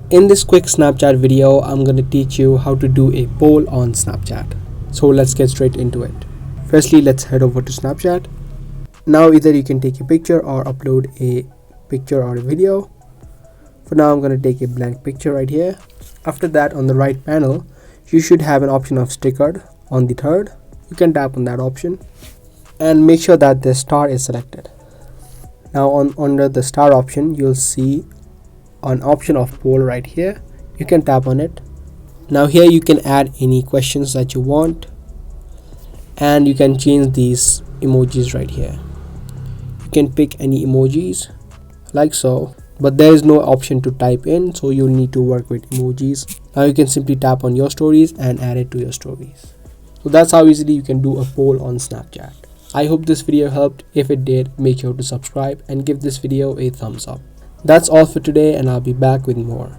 In this quick Snapchat video, I'm going to teach you how to do a poll on Snapchat. So let's get straight into it. Firstly, let's head over to Snapchat. Now either you can take a picture or upload a picture or a video. For now, I'm going to take a blank picture right here. After that, on the right panel, you should have an option of stickered on the third. You can tap on that option and make sure that the star is selected. Now under the star option, you'll see an option of poll right here. You can tap on it. Now here you can add any questions that you want, and you can change these emojis right here. You can pick any emojis like so, but there is no option to type in, so you need to work with emojis. Now you can simply tap on your stories and add it to your stories. So that's how easily you can do a poll on Snapchat. I hope this video helped. If it did, make sure to subscribe and give this video a thumbs up. That's all for today, and I'll be back with more.